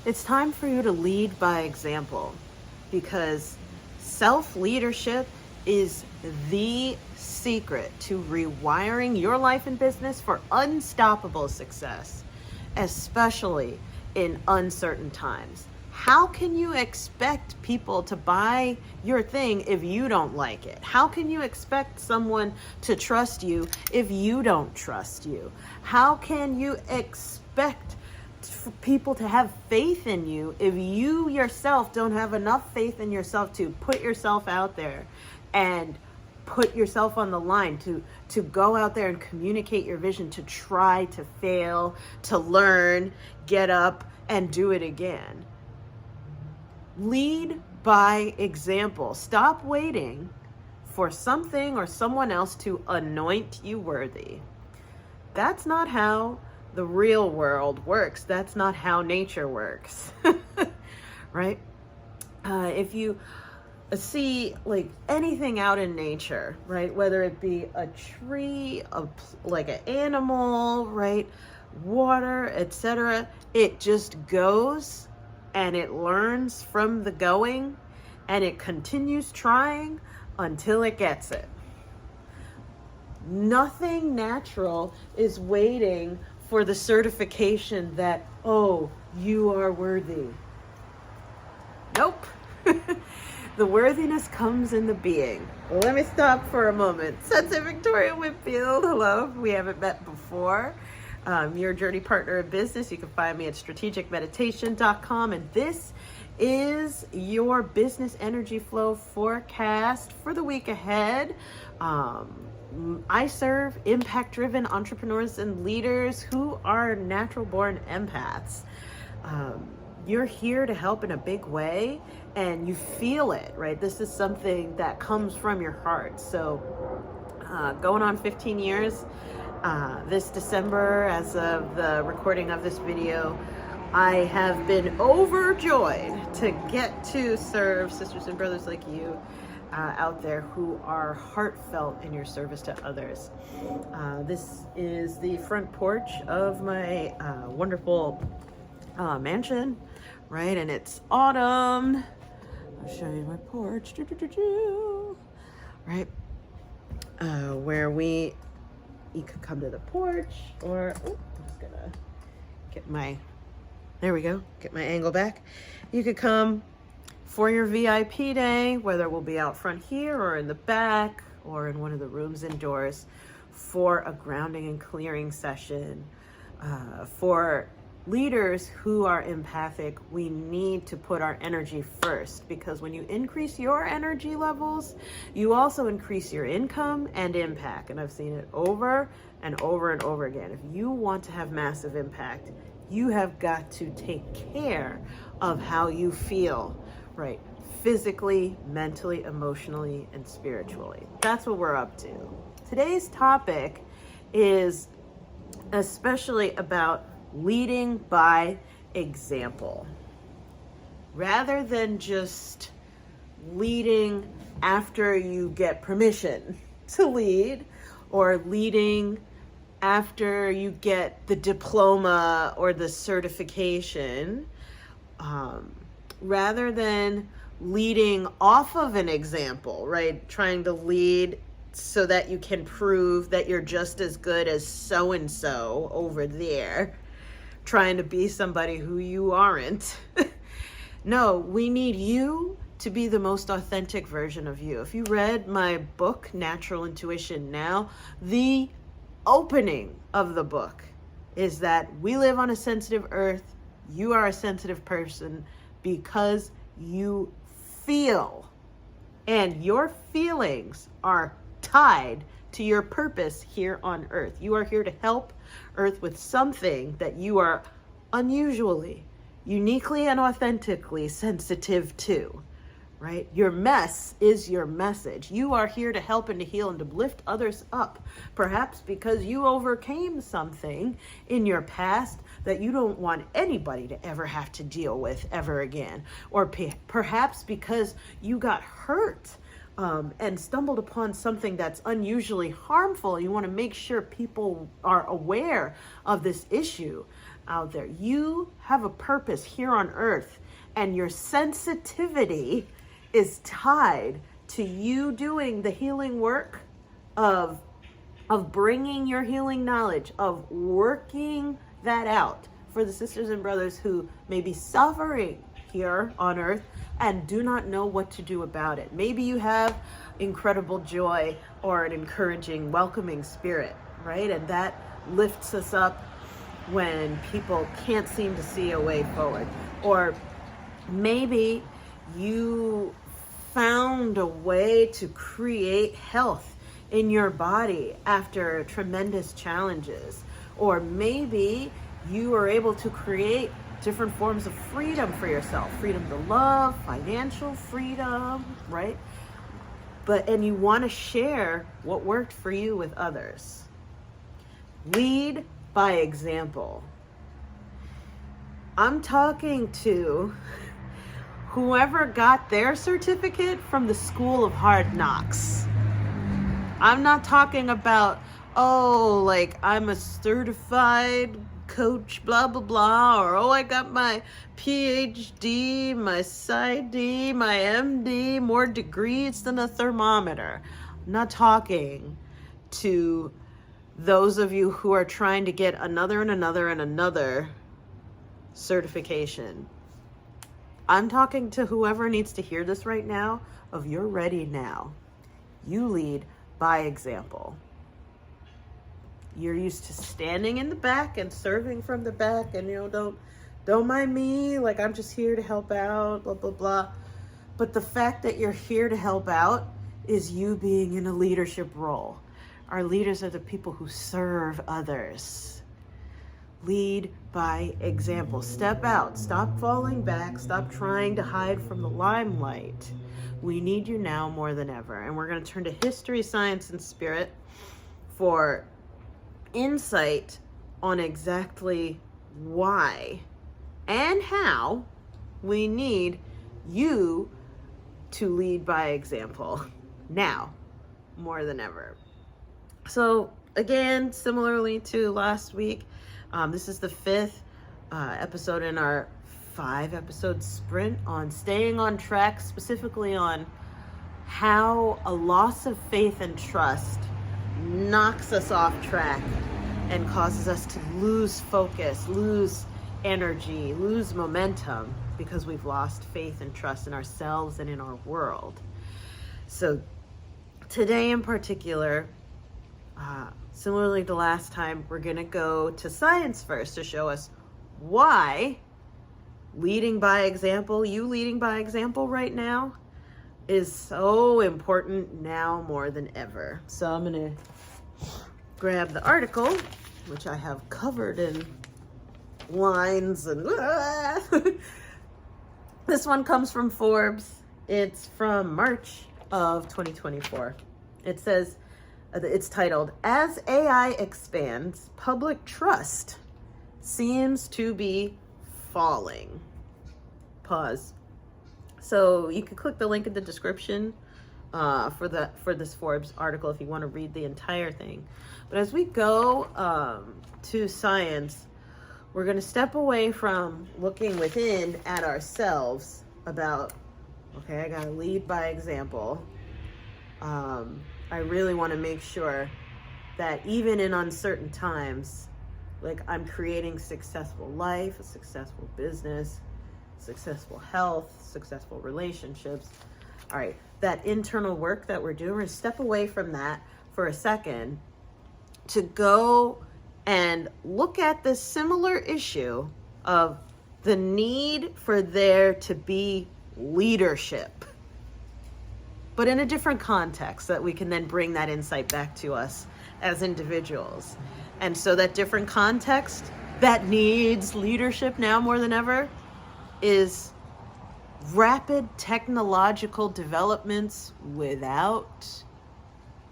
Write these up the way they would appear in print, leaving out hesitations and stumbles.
It's time for you to lead by example, because self-leadership is the secret to rewiring your life and business for unstoppable success, especially in uncertain times. How can you expect people to buy your thing if you don't like it? How can you expect someone to trust you if you don't trust you? How can you expect people to have faith in you if you yourself don't have enough faith in yourself to put yourself out there and put yourself on the line to go out there and communicate your vision, to try, to fail, to learn, get up and do it again? Lead by example. Stop waiting for something or someone else to anoint you worthy. That's not how the real world works. That's not how nature works. Right? If you see like anything out in nature, right? Whether it be a tree, like an animal, right? Water, etc. It just goes and it learns from the going and it continues trying until it gets it. Nothing natural is waiting for the certification that, oh, you are worthy. Nope. The worthiness comes in the being. Let me stop for a moment. Sensei Victoria Whitfield, hello. We haven't met before. Your journey partner in business. You can find me at strategicmeditation.com. And this is your business energy flow forecast for the week ahead. I serve impact-driven entrepreneurs and leaders who are natural-born empaths. You're here to help in a big way, and you feel it, right? This is something that comes from your heart. So going on 15 years, this December, as of the recording of this video, I have been overjoyed to get to serve sisters and brothers like you out there who are heartfelt in your service to others. This is the front porch of my wonderful mansion, right? And it's autumn. I'll show you my porch, right? Where you could come to the porch, or I'm just gonna get there we go, get my angle back. You could come for your VIP day, whether we'll be out front here or in the back or in one of the rooms indoors, for a grounding and clearing session. For leaders who are empathic, we need to put our energy first, because when you increase your energy levels, you also increase your income and impact. And I've seen it over and over and over again. If you want to have massive impact, you have got to take care of how you feel, right? Physically, mentally, emotionally, and spiritually. That's what we're up to. Today's topic is especially about leading by example, rather than just leading after you get permission to lead, or leading after you get the diploma or the certification, rather than leading off of an example, right? Trying to lead so that you can prove that you're just as good as so-and-so over there, trying to be somebody who you aren't. No, we need you to be the most authentic version of you. If you read my book, Natural Intuition Now, the opening of the book is that we live on a sensitive earth. You are a sensitive person because you feel, and your feelings are tied to your purpose here on earth. You are here to help earth with something that you are unusually, uniquely, and authentically sensitive to, right? Your mess is your message. You are here to help and to heal and to lift others up, perhaps because you overcame something in your past that you don't want anybody to ever have to deal with ever again, or perhaps because you got hurt and stumbled upon something that's unusually harmful. You want to make sure people are aware of this issue. out there. You have a purpose here on earth, and your sensitivity is tied to you doing the healing work of bringing your healing knowledge, of working that out for the sisters and brothers who may be suffering here on earth and do not know what to do about it. Maybe you have incredible joy or an encouraging, welcoming spirit, right? And that lifts us up when people can't seem to see a way forward. Or maybe you found a way to create health in your body after tremendous challenges. Or maybe you are able to create different forms of freedom for yourself, freedom to love, financial freedom, right? And you want to share what worked for you with others. Lead by example. I'm talking to whoever got their certificate from the School of Hard Knocks. I'm not talking about, like I'm a certified coach, blah, blah, blah, or I got my PhD, my PsyD, my MD, more degrees than a thermometer. I'm not talking to those of you who are trying to get another and another and another certification. I'm talking to whoever needs to hear this right now of you're ready now. You lead by example. You're used to standing in the back and serving from the back and, don't mind me, like I'm just here to help out, blah, blah, blah. But the fact that you're here to help out is you being in a leadership role. Our leaders are the people who serve others. Lead by example. Step out. Stop falling back. Stop trying to hide from the limelight. We need you now more than ever. And we're going to turn to history, science, and spirit for insight on exactly why and how we need you to lead by example now more than ever. So again, similarly to last week, this is the 5th episode in our 5-episode sprint on staying on track, specifically on how a loss of faith and trust knocks us off track and causes us to lose focus, lose energy, lose momentum because we've lost faith and trust in ourselves and in our world. So today in particular, similarly to last time, we're going to go to science first to show us why leading by example, you leading by example right now, is so important now more than ever. So I'm going to grab the article, which I have covered in lines and this one comes from Forbes. It's from March of 2024. It says, it's titled, "As AI Expands, Public Trust Seems to Be Falling." Pause. So you can click the link in the description for this Forbes article if you want to read the entire thing. But as we go to science, we're going to step away from looking within at ourselves about, okay, I got to lead by example. I really want to make sure that even in uncertain times, like I'm creating successful life, a successful business, successful health, successful relationships. All right, that internal work that we're doing, we're going to step away from that for a second to go and look at this similar issue of the need for there to be leadership, but in a different context that we can then bring that insight back to us as individuals. And so that different context that needs leadership now more than ever is rapid technological developments without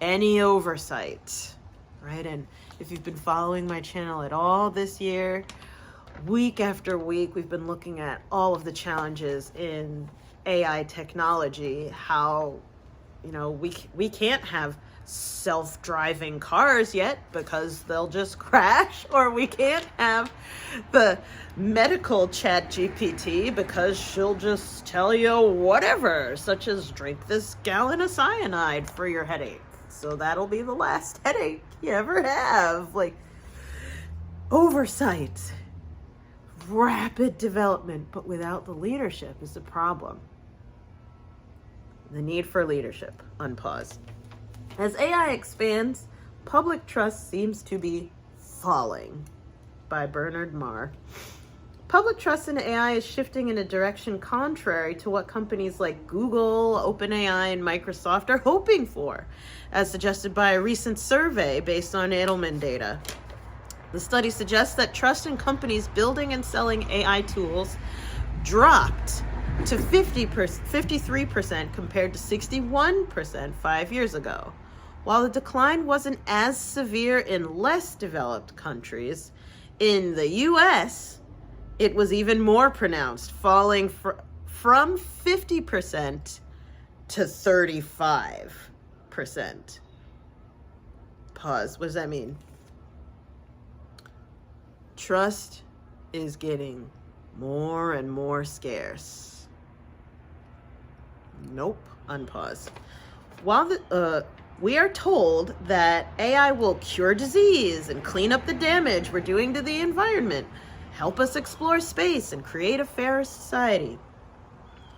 any oversight, right? And if you've been following my channel at all this year, week after week, we've been looking at all of the challenges in AI technology, how, we can't have self-driving cars yet because they'll just crash, or we can't have the medical chat GPT because she'll just tell you whatever, such as drink this gallon of cyanide for your headache. So that'll be the last headache you ever have. Like, oversight, rapid development, but without the leadership is the problem. The need for leadership. Unpause. As AI expands, public trust seems to be falling. By Bernard Marr. Public trust in AI is shifting in a direction contrary to what companies like Google, OpenAI, and Microsoft are hoping for, as suggested by a recent survey based on Edelman data. The study suggests that trust in companies building and selling AI tools dropped to 53% compared to 61% 5 years ago. While the decline wasn't as severe in less developed countries, in the US, it was even more pronounced, falling from 50% to 35%. Pause. What does that mean? Trust is getting more and more scarce. Nope. Unpause. While we are told that AI will cure disease and clean up the damage we're doing to the environment, help us explore space, and create a fairer society.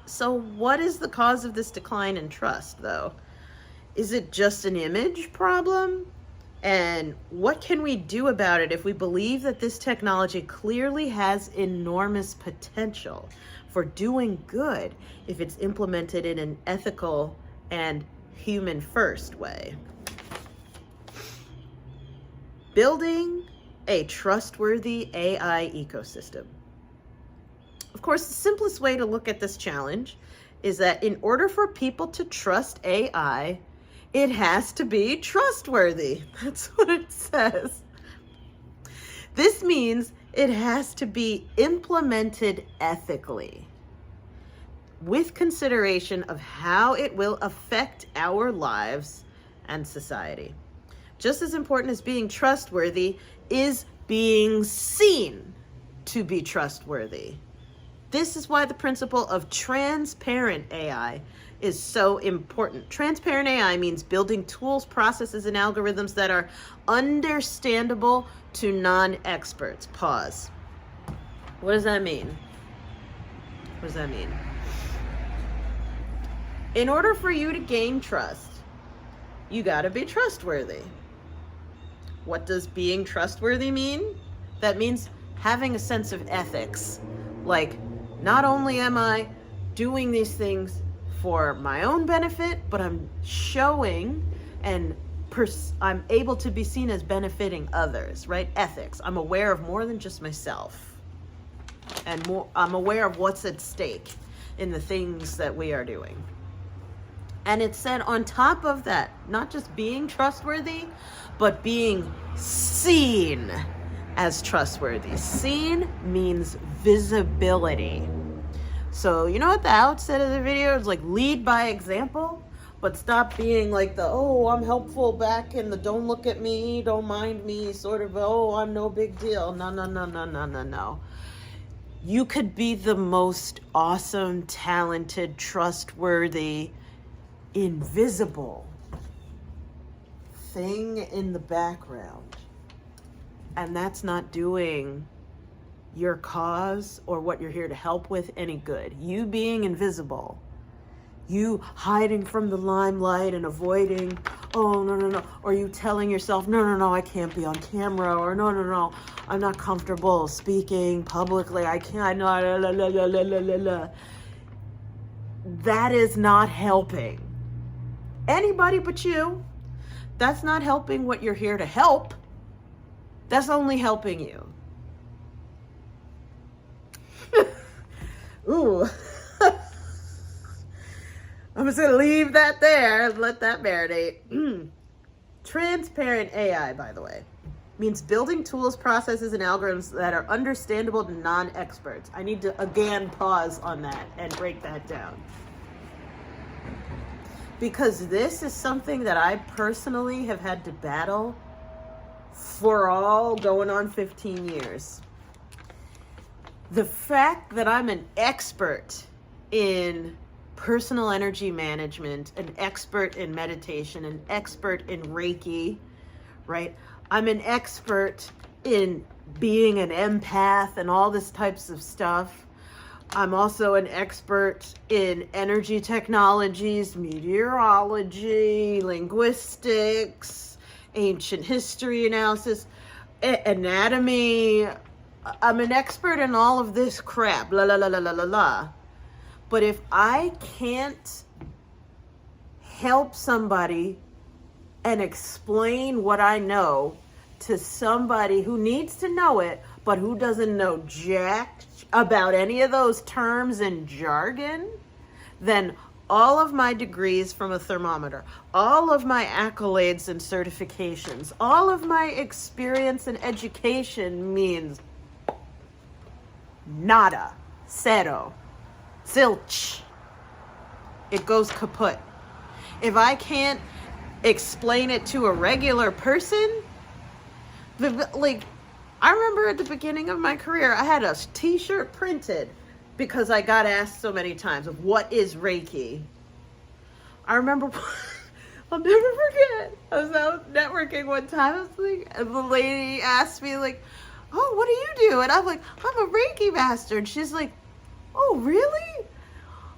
So what is the cause of this decline in trust, though? Is it just an image problem? And what can we do about it if we believe that this technology clearly has enormous potential for doing good if it's implemented in an ethical and human-first way? Building a trustworthy AI ecosystem. Of course, the simplest way to look at this challenge is that in order for people to trust AI, it has to be trustworthy. That's what it says. This means it has to be implemented ethically, with consideration of how it will affect our lives and society. Just as important as being trustworthy is being seen to be trustworthy. This is why the principle of transparent AI is so important. Transparent AI means building tools, processes, and algorithms that are understandable to non-experts. Pause. What does that mean? What does that mean? In order for you to gain trust, you gotta be trustworthy. What does being trustworthy mean? That means having a sense of ethics. Like, not only am I doing these things for my own benefit, but I'm showing and I'm able to be seen as benefiting others, right? Ethics. I'm aware of more than just myself. And I'm aware of what's at stake in the things that we are doing. And it said on top of that, not just being trustworthy, but being seen as trustworthy. Seen means visibility. So you know at the outset of the video, it's like lead by example, but stop being like the, oh, I'm helpful back in the don't look at me, don't mind me, sort of, oh, I'm no big deal. No. You could be the most awesome, talented, trustworthy, invisible thing in the background. And that's not doing your cause or what you're here to help with any good. You being invisible, you hiding from the limelight and avoiding, oh, no, or you telling yourself, no, I can't be on camera, or no, I'm not comfortable speaking publicly, I can't, no, That is not helping anybody but you. That's not helping what you're here to help. That's only helping you. Ooh. I'm just going to leave that there and let that marinate. Transparent AI, by the way, means building tools, processes, and algorithms that are understandable to non-experts. I need to again pause on that and break that down. because this is something that I personally have had to battle for all going on 15 years. The fact that I'm an expert in personal energy management, an expert in meditation, an expert in Reiki, right? I'm an expert in being an empath and all this types of stuff. I'm also an expert in energy technologies, meteorology, linguistics, ancient history analysis, anatomy. I'm an expert in all of this crap, la la la la la la la. But if I can't help somebody and explain what I know to somebody who needs to know it, but who doesn't know jack about any of those terms and jargon, then all of my degrees from a thermometer, all of my accolades and certifications, all of my experience and education means nada, cero, zilch. It goes kaput. If I can't explain it to a regular person, like, I remember at the beginning of my career, I had a t-shirt printed because I got asked so many times of what is Reiki. I remember, I'll never forget, I was out networking one time, and the lady asked me, like, oh, what do you do? And I'm like, I'm a Reiki master. And she's like, oh, really?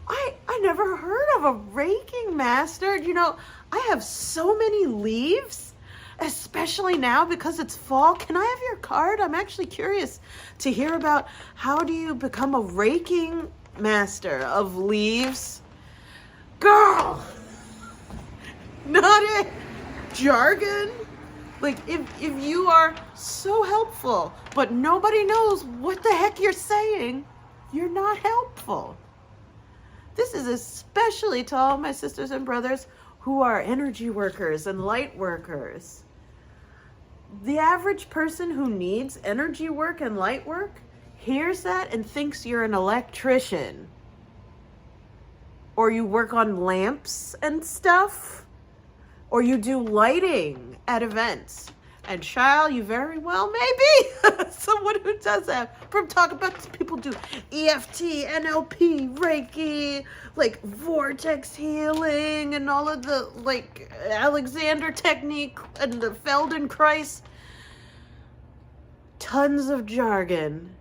I never heard of a Reiki master. You know, I have so many leaves, especially now because it's fall. Can I have your card? I'm actually curious to hear about how do you become a Reiki master of leaves. Girl, not it. Jargon. Like, if you are so helpful, but nobody knows what the heck you're saying, you're not helpful. This is especially to all my sisters and brothers who are energy workers and light workers. The average person who needs energy work and light work hears that and thinks you're an electrician. Or you work on lamps and stuff. Or you do lighting at events. And child, you very well may be someone who does that. From talking about people do EFT, NLP, Reiki, like vortex healing and all of the like Alexander technique and the Feldenkrais. Tons of jargon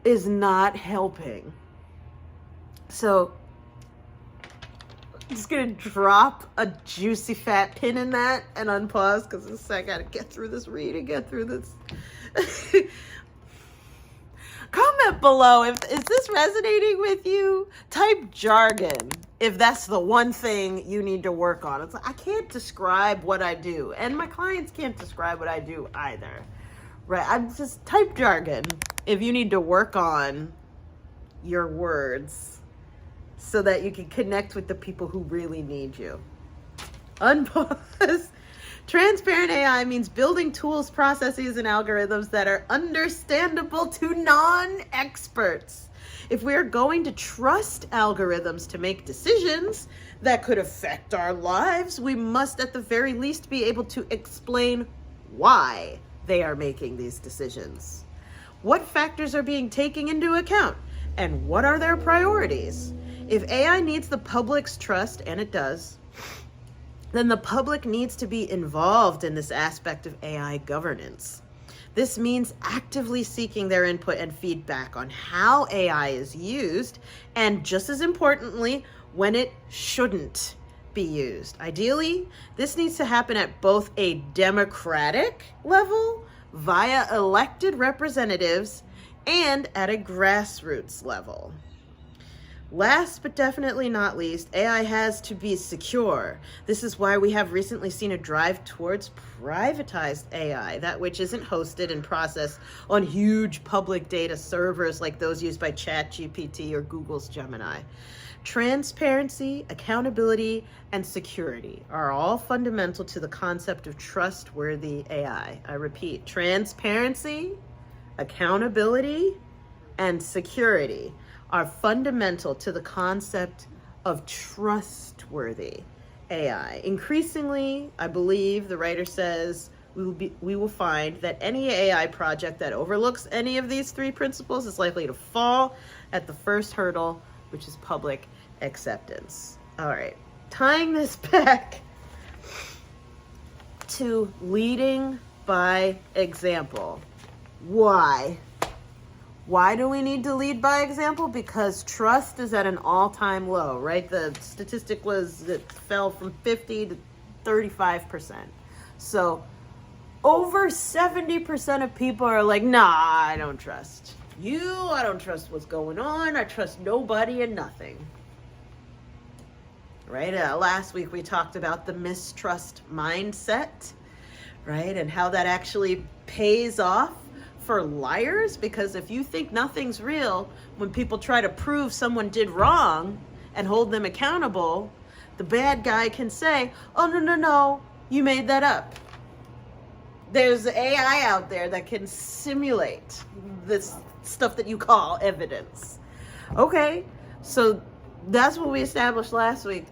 is not helping. So I'm just gonna drop a juicy fat pin in that and unpause because I gotta get through this read and get through this. Comment below if is this resonating with you. Type jargon if that's the one thing you need to work on. It's like, I can't describe what I do, and my clients can't describe what I do either. Right? I'm just type jargon if you need to work on your words, so that you can connect with the people who really need you. Unpause. Transparent AI means building tools, processes, and algorithms that are understandable to non-experts. If we are going to trust algorithms to make decisions that could affect our lives, we must at the very least be able to explain why they are making these decisions. What factors are being taken into account, and what are their priorities? If AI needs the public's trust, and it does, then the public needs to be involved in this aspect of AI governance. This means actively seeking their input and feedback on how AI is used, and just as importantly, when it shouldn't be used. Ideally, this needs to happen at both a democratic level via elected representatives and at a grassroots level. Last but definitely not least, AI has to be secure. This is why we have recently seen a drive towards privatized AI, that which isn't hosted and processed on huge public data servers like those used by ChatGPT or Google's Gemini. Transparency, accountability, and security are all fundamental to the concept of trustworthy AI. I repeat, transparency, accountability, and security are fundamental to the concept of trustworthy AI. Increasingly, I believe the writer says, we will find that any AI project that overlooks any of these three principles is likely to fall at the first hurdle, which is public acceptance. All right, tying this back to leading by example. Why? Why do we need to lead by example? Because trust is at an all-time low, right? The statistic was it fell from 50 to 35%. So over 70% of people are like, nah, I don't trust you. I don't trust what's going on. I trust nobody and nothing. Right? Last week we talked about the mistrust mindset, right? And how that actually pays off for liars, because if you think nothing's real, when people try to prove someone did wrong and hold them accountable, the bad guy can say, oh, no, you made that up. There's AI out there that can simulate this stuff that you call evidence. Okay, so that's what we established last week.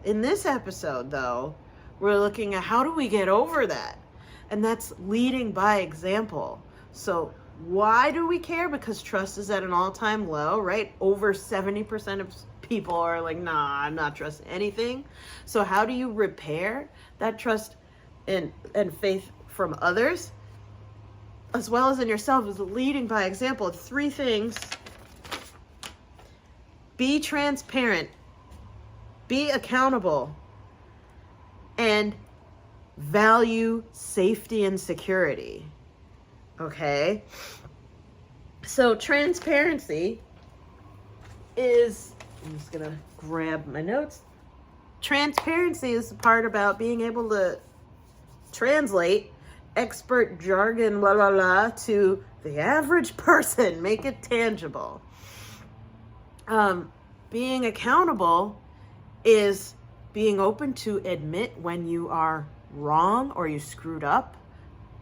In this episode, though, we're looking at how do we get over that? And that's leading by example. So why do we care? Because trust is at an all-time low, right? Over 70% of people are like, nah, I'm not trusting anything. So how do you repair that trust and faith from others, as well as in yourself, is leading by example? 3 things. Be transparent, be accountable, and value safety and security. Okay? So transparency is, I'm just gonna grab my notes. Transparency is the part about being able to translate expert jargon, to the average person, make it tangible. Being accountable is being open to admit when you are wrong or you screwed up,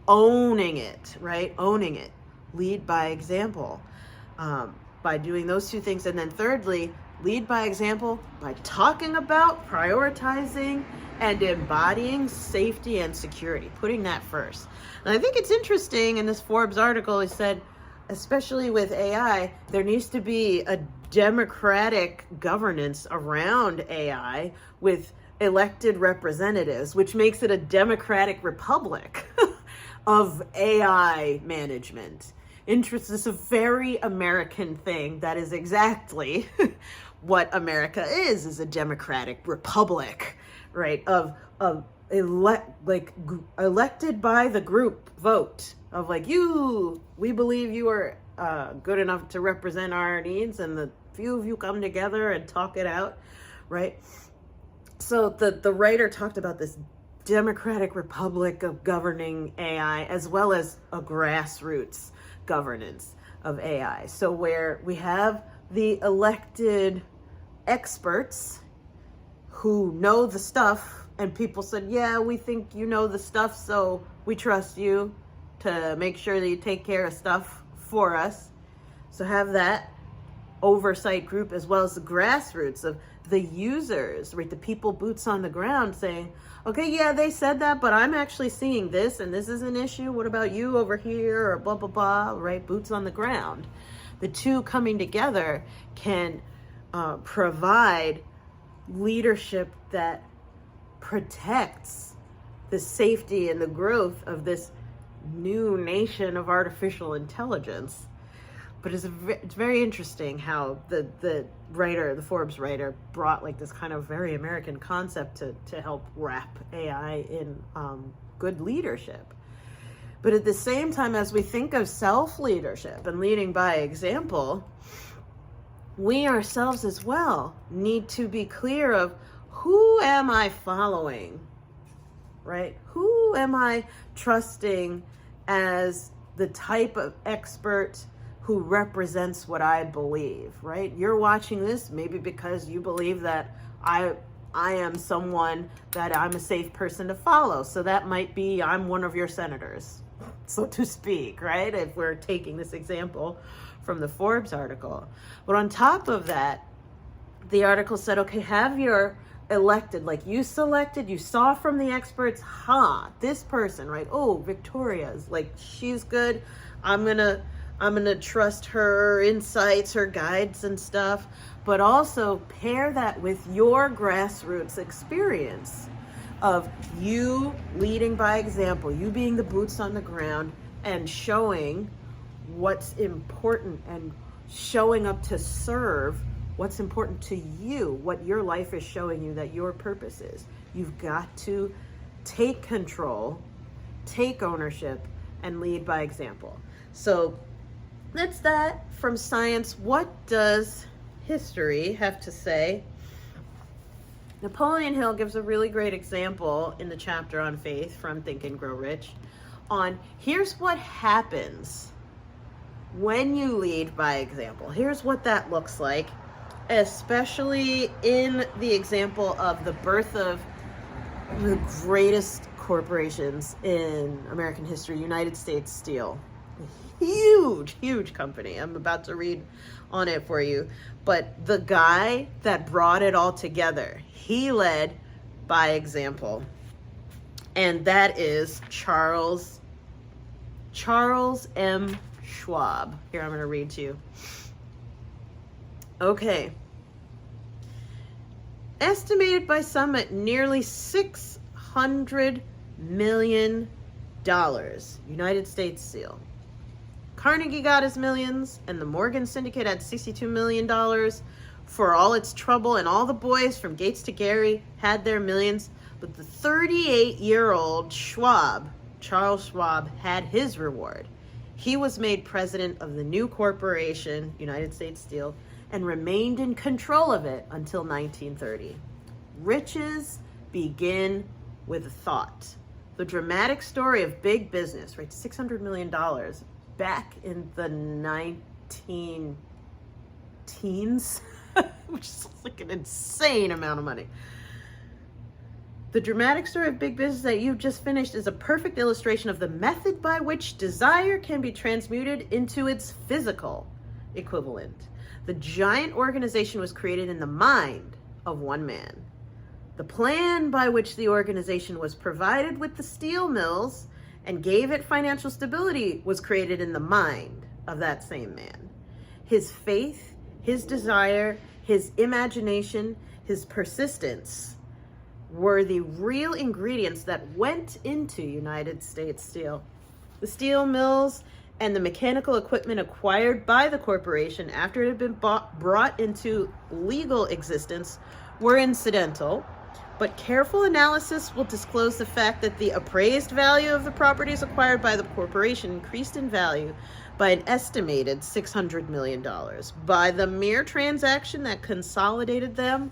owning it, right? Owning it. Lead by example, by doing those 2 things. And then thirdly, lead by example by talking about, prioritizing, and embodying safety and security, putting that first. And I think it's interesting in this Forbes article, he said, especially with AI, there needs to be a democratic governance around AI with elected representatives, which makes it a democratic republic of AI management. This is a very American thing. That is exactly what America is a democratic republic, right? Elected by the group vote of like, we believe you are good enough to represent our needs, and the few of you come together and talk it out, right? So the writer talked about this democratic republic of governing AI, as well as a grassroots governance of AI. So where we have the elected experts who know the stuff, and people said, yeah, we think you know the stuff, so we trust you to make sure that you take care of stuff for us. So have that oversight group, as well as the grassroots of the users, right? The people boots on the ground saying, okay, yeah, they said that, but I'm actually seeing this, and this is an issue. What about you over here, or blah, blah, blah, right? Boots on the ground. The 2 coming together can provide leadership that protects the safety and the growth of this new nation of artificial intelligence. But it's very interesting how the Forbes writer brought like this kind of very American concept to help wrap AI in good leadership. But at the same time, as we think of self-leadership and leading by example, we ourselves as well need to be clear of, who am I following, right? Who am I trusting as the type of expert who represents what I believe, right? You're watching this maybe because you believe that I am someone that I'm a safe person to follow. So that might be, I'm one of your senators, so to speak, right? If we're taking this example from the Forbes article. But on top of that, the article said, okay, have your elected, like you selected, you saw from the experts, this person, right? Oh, Victoria's, like, she's good. I'm gonna trust her insights, her guides and stuff, but also pair that with your grassroots experience of you leading by example, you being the boots on the ground and showing what's important and showing up to serve what's important to you, what your life is showing you that your purpose is. You've got to take control, take ownership, and lead by example. So that's that from science. What does history have to say? Napoleon Hill gives a really great example in the chapter on faith from Think and Grow Rich on here's what happens when you lead by example. Here's what that looks like, especially in the example of the birth of the greatest corporations in American history, United States Steel. Huge company. I'm about to read on it for you. But the guy that brought it all together, he led by example. And that is Charles M. Schwab. Here, I'm going to read to you. Okay. Estimated by some at nearly $600 million, United States Steel. Carnegie got his millions, and the Morgan Syndicate had $62 million for all its trouble, and all the boys from Gates to Gary had their millions. But the 38-year-old Schwab, Charles Schwab, had his reward. He was made president of the new corporation, United States Steel, and remained in control of it until 1930. Riches begin with a thought. The dramatic story of big business, right? $600 million back in the 19 teens, which is like an insane amount of money. The dramatic story of big business that you've just finished is a perfect illustration of the method by which desire can be transmuted into its physical equivalent. The giant organization was created in the mind of one man. The plan by which the organization was provided with the steel mills and gave it financial stability was created in the mind of that same man. His faith, his desire, his imagination, his persistence were the real ingredients that went into United States Steel. The steel mills and the mechanical equipment acquired by the corporation after it had been brought into legal existence were incidental, but careful analysis will disclose the fact that the appraised value of the properties acquired by the corporation increased in value by an estimated $600 million by the mere transaction that consolidated them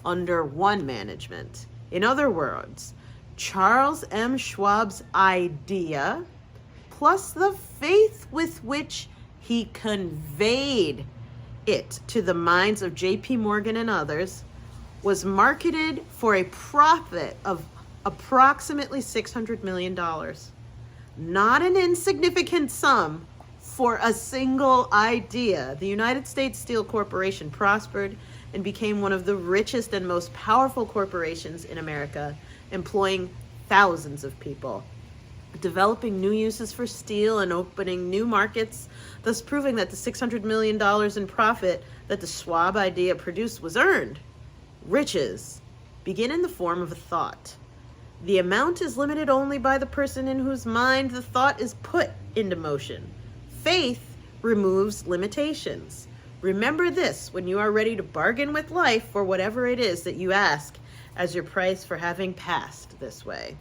under one management. In other words, Charles M. Schwab's idea, plus the faith with which he conveyed it to the minds of J.P. Morgan and others, was marketed for a profit of approximately $600 million. Not an insignificant sum for a single idea. The United States Steel Corporation prospered and became one of the richest and most powerful corporations in America, employing thousands of people, developing new uses for steel and opening new markets, thus proving that the $600 million in profit that the Schwab idea produced was earned. Riches begin in the form of a thought. The amount is limited only by the person in whose mind the thought is put into motion. Faith removes limitations. Remember this when you are ready to bargain with life for whatever it is that you ask as your price for having passed this way.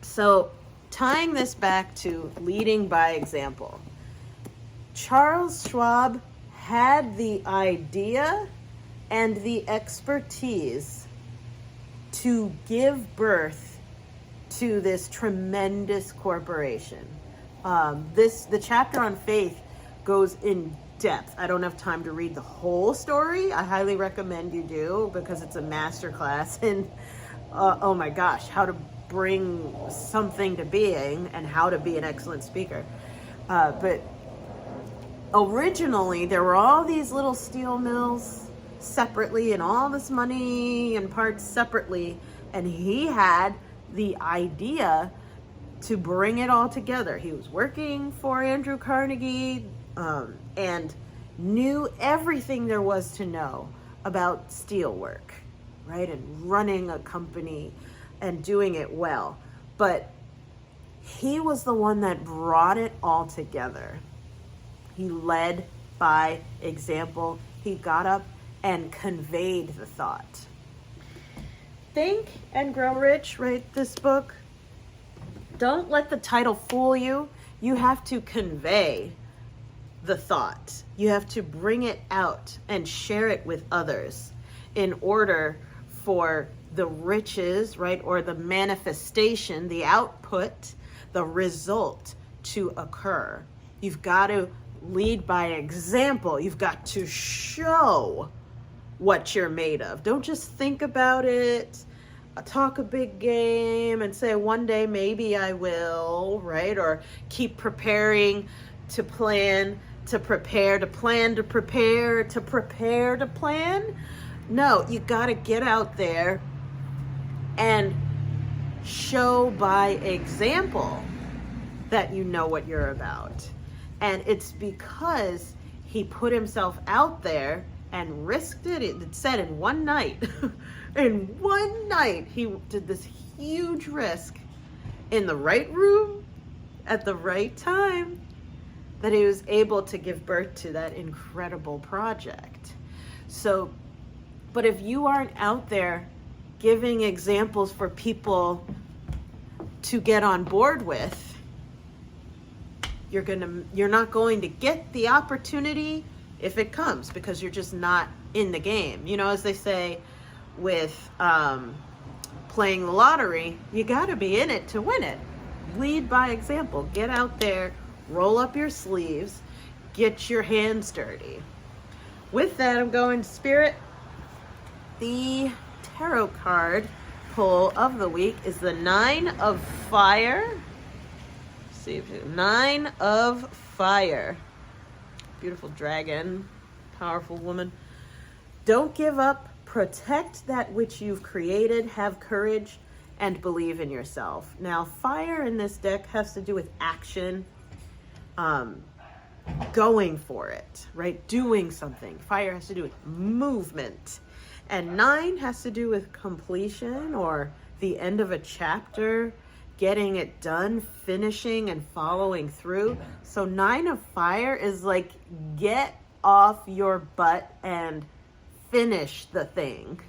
So, tying this back to leading by example, Charles Schwab had the idea and the expertise to give birth to this tremendous corporation. The chapter on faith goes in depth. I don't have time to read the whole story. I highly recommend you do, because it's a masterclass in, oh my gosh, how to bring something to being and how to be an excellent speaker. But originally there were all these little steel mills separately and all this money and parts separately. And he had the idea to bring it all together. He was working for Andrew Carnegie and knew everything there was to know about steelwork, right? And running a company and doing it well. But he was the one that brought it all together. He led by example. He got up and conveyed the thought. Think and Grow Rich, right? This book. Don't let the title fool you. You have to convey the thought. You have to bring it out and share it with others in order for the riches, right? Or the manifestation, the output, the result to occur. You've got to lead by example. You've got to show what you're made of. Don't just think about it, talk a big game and say one day maybe I will, right? Or keep preparing to plan, to prepare, to plan, to prepare, to prepare, to plan. No, you got to get out there and show by example that you know what you're about. And it's because he put himself out there and risked it. It said in one night, in one night, he did this huge risk in the right room at the right time that he was able to give birth to that incredible project. So, but if you aren't out there giving examples for people to get on board with, you're not going to get the opportunity if it comes, because you're just not in the game. You know, as they say with playing the lottery, you got to be in it to win it. Lead by example. Get out there, roll up your sleeves, get your hands dirty. With that, I'm going to Spirit. The tarot card pull of the week is the 9 of Fire. Let's see if 9 of Fire. Beautiful dragon, powerful woman. Don't give up. Protect that which you've created. Have courage and believe in yourself. Now, fire in this deck has to do with action, going for it, right? Doing something. Fire has to do with movement. And 9 has to do with completion or the end of a chapter, getting it done, finishing and following through. So 9 of Fire is like, get off your butt and finish the thing.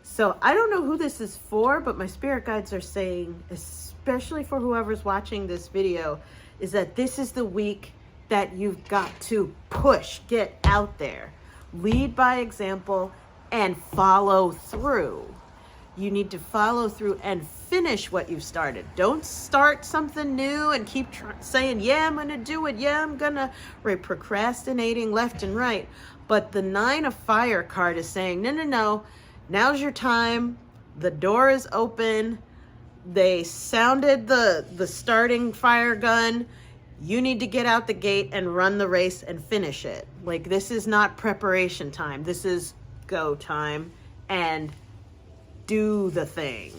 So I don't know who this is for, but my spirit guides are saying, especially for whoever's watching this video, is that this is the week that you've got to push, get out there, lead by example, and follow through. You need to follow through and finish what you've started. Don't start something new and keep saying, yeah, I'm going to do it. Yeah, I'm going to, right? Procrastinating left and right. But the 9 of Fire card is saying, no. Now's your time. The door is open. They sounded the starting fire gun. You need to get out the gate and run the race and finish it. Like, this is not preparation time. This is go time, and do the thing.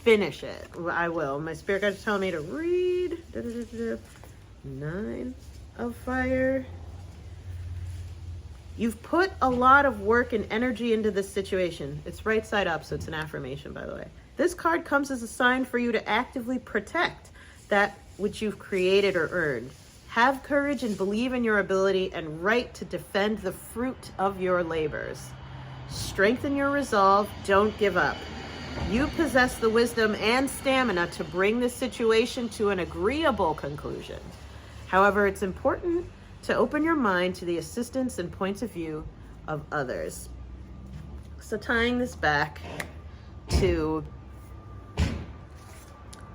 Finish it. I will. My spirit guides are telling me to read 9 of Fire. You've put a lot of work and energy into this situation. It's right side up, so it's an affirmation, by the way. This card comes as a sign for you to actively protect that which you've created or earned. Have courage and believe in your ability and right to defend the fruit of your labors. Strengthen your resolve. Don't give up. You possess the wisdom and stamina to bring this situation to an agreeable conclusion. However, it's important to open your mind to the assistance and points of view of others. So tying this back to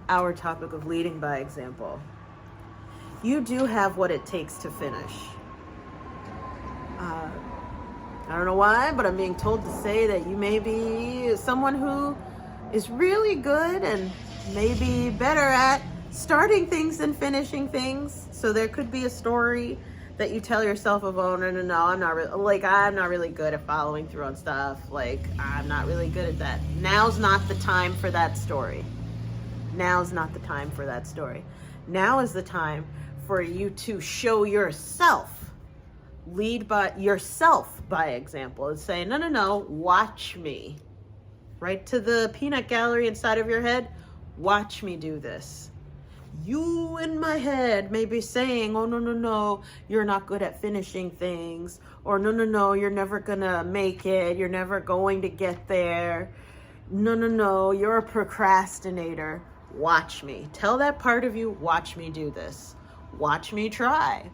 our topic of leading by example, you do have what it takes to finish. I don't know why, but I'm being told to say that you may be someone who is really good and maybe better at starting things than finishing things. So there could be a story that you tell yourself of, oh, no, I'm not really good at following through on stuff. Like, I'm not really good at that. Now's not the time for that story. Now's not the time for that story. Now is the time for you to show yourself, lead by yourself by example, and say, no, watch me. Right to the peanut gallery inside of your head, watch me do this. You in my head may be saying, oh, no, you're not good at finishing things. Or no, you're never gonna make it. You're never going to get there. No, you're a procrastinator. Watch me. Tell that part of you, watch me do this. Watch me try.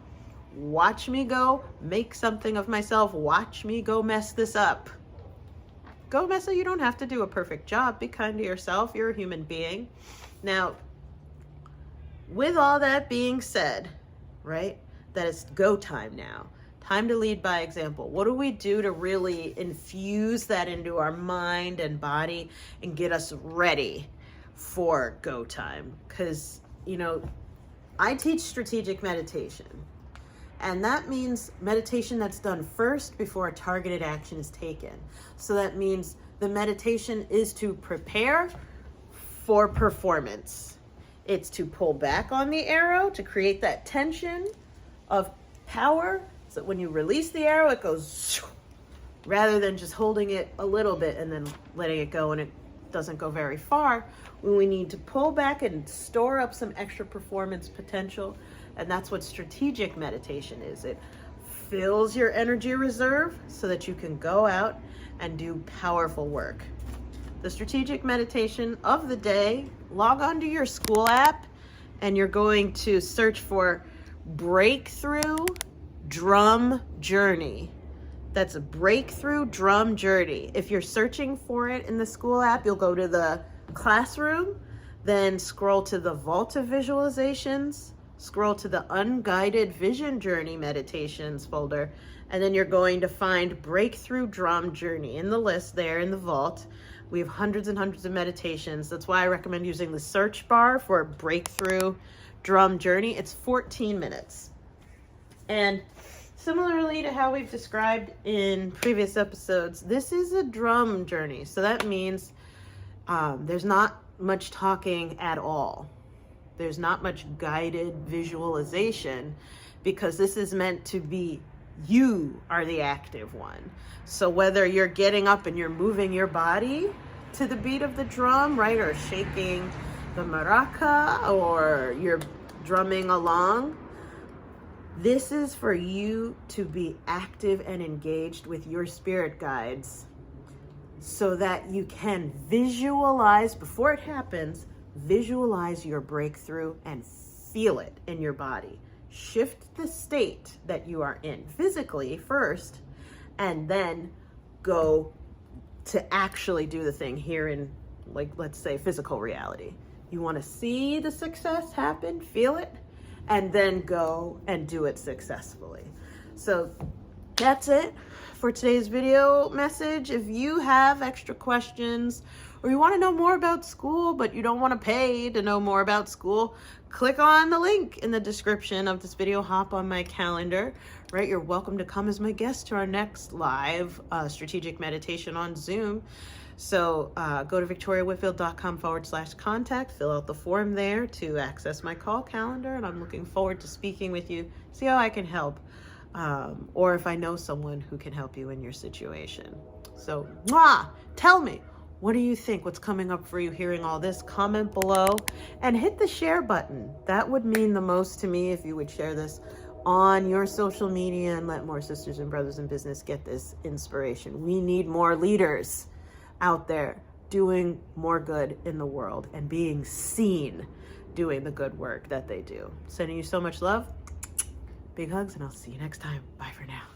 Watch me go make something of myself. Watch me go mess this up. Go mess it. You don't have to do a perfect job. Be kind to yourself. You're a human being. Now, with all that being said, right, that it's go time now. Time to lead by example. What do we do to really infuse that into our mind and body and get us ready for go time? Because, I teach strategic meditation. And that means meditation that's done first before a targeted action is taken. So that means the meditation is to prepare for performance. It's to pull back on the arrow to create that tension of power so that when you release the arrow, it goes rather than just holding it a little bit and then letting it go and it doesn't go very far. When we need to pull back and store up some extra performance potential. And that's what strategic meditation is. It fills your energy reserve so that you can go out and do powerful work. The strategic meditation of the day, log on to your school app and you're going to search for Breakthrough Drum Journey. That's a Breakthrough Drum Journey. If you're searching for it in the school app, you'll go to the classroom, then scroll to the Vault of Visualizations, scroll to the Unguided Vision Journey Meditations folder, and then you're going to find Breakthrough Drum Journey in the list there in the vault. We have hundreds and hundreds of meditations. That's why I recommend using the search bar for Breakthrough Drum Journey. It's 14 minutes. And similarly to how we've described in previous episodes, this is a drum journey. So that means there's not much talking at all. There's not much guided visualization because this is meant to be you are the active one. So whether you're getting up and you're moving your body to the beat of the drum, right, or shaking the maraca, or you're drumming along, this is for you to be active and engaged with your spirit guides so that you can visualize before it happens. Visualize your breakthrough and feel it in your body. Shift the state that you are in physically first, and then go to actually do the thing here in, like, let's say physical reality. You want to see the success happen, feel it, and then go and do it successfully. So that's it for today's video message. If you have extra questions or you want to know more about school, but you don't want to pay to know more about school, click on the link in the description of this video. Hop on my calendar, right? You're welcome to come as my guest to our next live strategic meditation on Zoom. So go to victoriawhitfield.com/contact, fill out the form there to access my call calendar. And I'm looking forward to speaking with you, see how I can help. Or if I know someone who can help you in your situation. So, tell me, what do you think? What's coming up for you hearing all this? Comment below and hit the share button. That would mean the most to me if you would share this on your social media and let more sisters and brothers in business get this inspiration. We need more leaders out there doing more good in the world and being seen doing the good work that they do. Sending you so much love. Big hugs, and I'll see you next time. Bye for now.